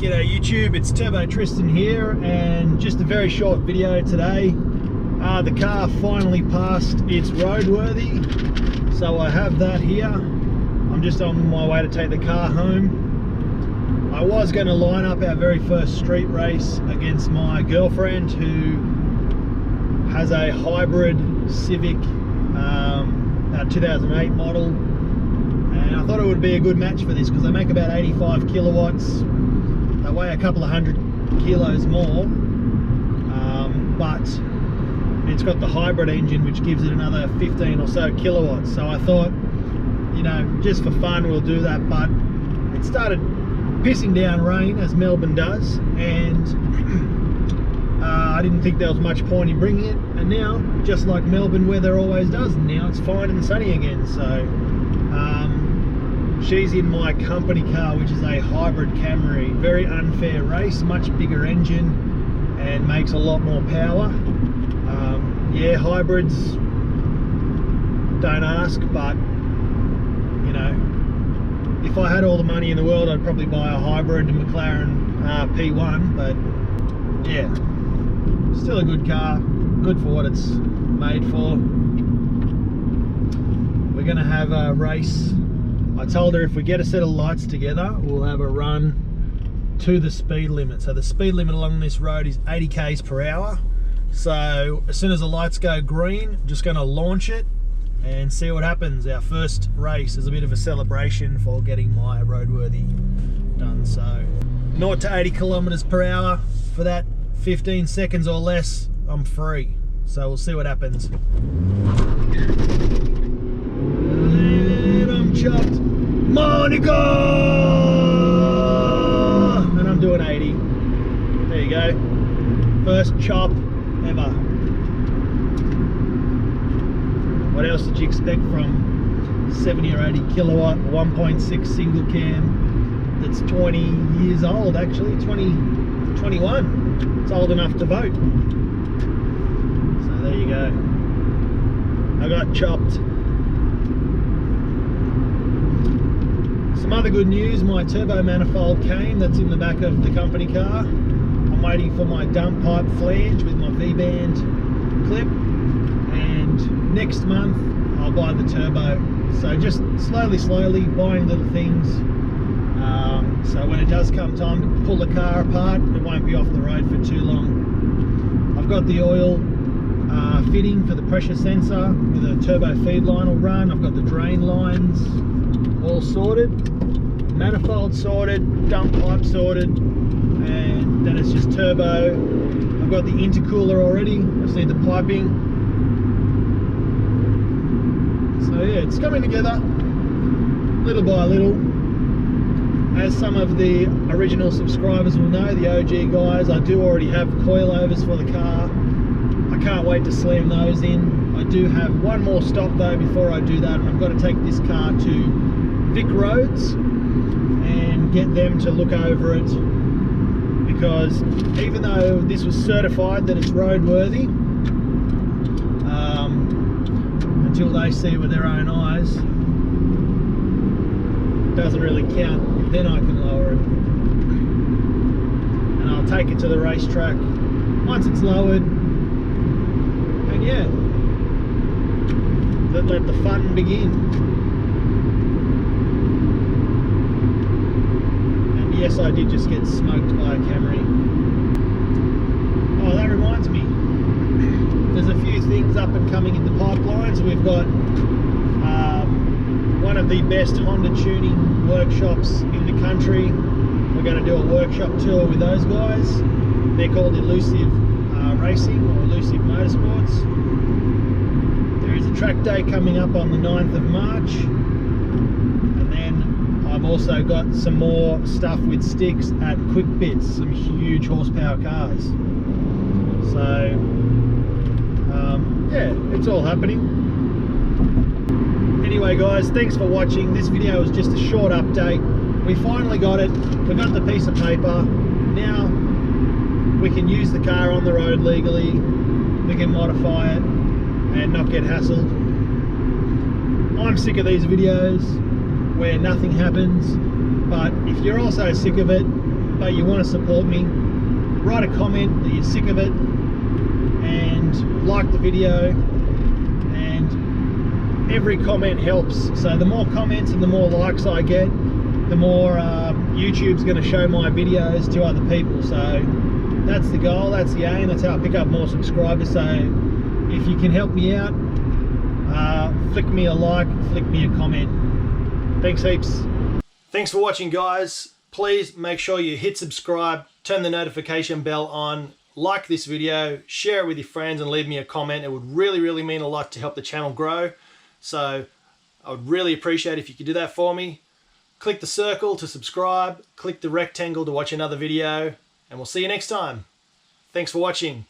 G'day YouTube, it's Turbo Tristan here, and just a very short video today. The car finally passed its roadworthy, so I have that here. I'm just on my way to take the car home. I was going to line up our very first street race against my girlfriend, who has a hybrid Civic, a 2008 model, and I thought it would be a good match for this because they make about 85 kilowatts. They weigh a couple of 100 kilos more, but it's got the hybrid engine which gives it another 15 or so kilowatts. So I thought, you know, just for fun we'll do that. But it started pissing down rain, as Melbourne does, and I didn't think there was much point in bringing it. And now, just like Melbourne weather always does, now it's fine and sunny again. So she's in my company car, which is a hybrid Camry. Very unfair race, much bigger engine and makes a lot more power. Yeah, hybrids, don't ask, but you know, if I had all the money in the world, I'd probably buy a hybrid McLaren P1, but yeah, still a good car, good for what it's made for. We're gonna have a race. I told her if we get a set of lights together, we'll have a run to the speed limit. So the speed limit along this road is 80 k's per hour. So as soon as the lights go green, just going to launch it and see what happens. Our first race is a bit of a celebration for getting my roadworthy done. So 0 to 80 kilometers per hour for that 15 seconds or less, I'm free. So we'll see what happens. And I'm chopped. Monica! And I'm doing 80. There you go. First chop ever. What else did you expect from 70 or 80 kilowatt 1.6 single cam that's 20 years old, actually 21. It's old enough to vote. So there you go. I got chopped. Some other good news, my turbo manifold came. That's in the back of the company car. I'm waiting for my dump pipe flange with my V-band clip, and next month I'll buy the turbo. So just slowly buying little things, so when it does come time to pull the car apart, it won't be off the road for too long. I've got the oil fitting for the pressure sensor with a turbo feed line will run. I've got the drain lines all sorted, manifold sorted, dump pipe sorted, and then it's just turbo. I've got the intercooler already, I just need the piping. So yeah, it's coming together little by little. As some of the original subscribers will know, the OG guys, I do already have coilovers for the car. I can't wait to slam those in. I do have one more stop though before I do that, and I've got to take this car to Vic Roads and get them to look over it, because even though this was certified that it's roadworthy, until they see it with their own eyes, it doesn't really count. Then I can lower it and I'll take it to the racetrack once it's lowered, and yeah, let the fun begin. Yes, I did just get smoked by a Camry. Oh, that reminds me. There's a few things up and coming in the pipeline. So we've got one of the best Honda tuning workshops in the country. We're going to do a workshop tour with those guys. They're called Elusive Racing or Elusive Motorsports. There is a track day coming up on the 9th of March. And then I've also got some more stuff with sticks at Quick Bits, some huge horsepower cars. So yeah, it's all happening. Anyway guys, thanks for watching. This video was just a short update. We finally got it. We got the piece of paper. Now we can use the car on the road legally. We can modify it and not get hassled. I'm sick of these videos where nothing happens, but if you're also sick of it but you want to support me, write a comment that you're sick of it and like the video, and every comment helps. So the more comments and the more likes I get, the more YouTube's going to show my videos to other people. So that's the goal, that's the aim, that's how I pick up more subscribers. So if you can help me out, flick me a like, flick me a comment. Thanks heaps. Thanks for watching, guys. Please make sure you hit subscribe, turn the notification bell on, like this video, share it with your friends, and leave me a comment. It would really mean a lot to help the channel grow. So I would really appreciate it if you could do that for me. Click the circle to subscribe, click the rectangle to watch another video, and we'll see you next time. Thanks for watching.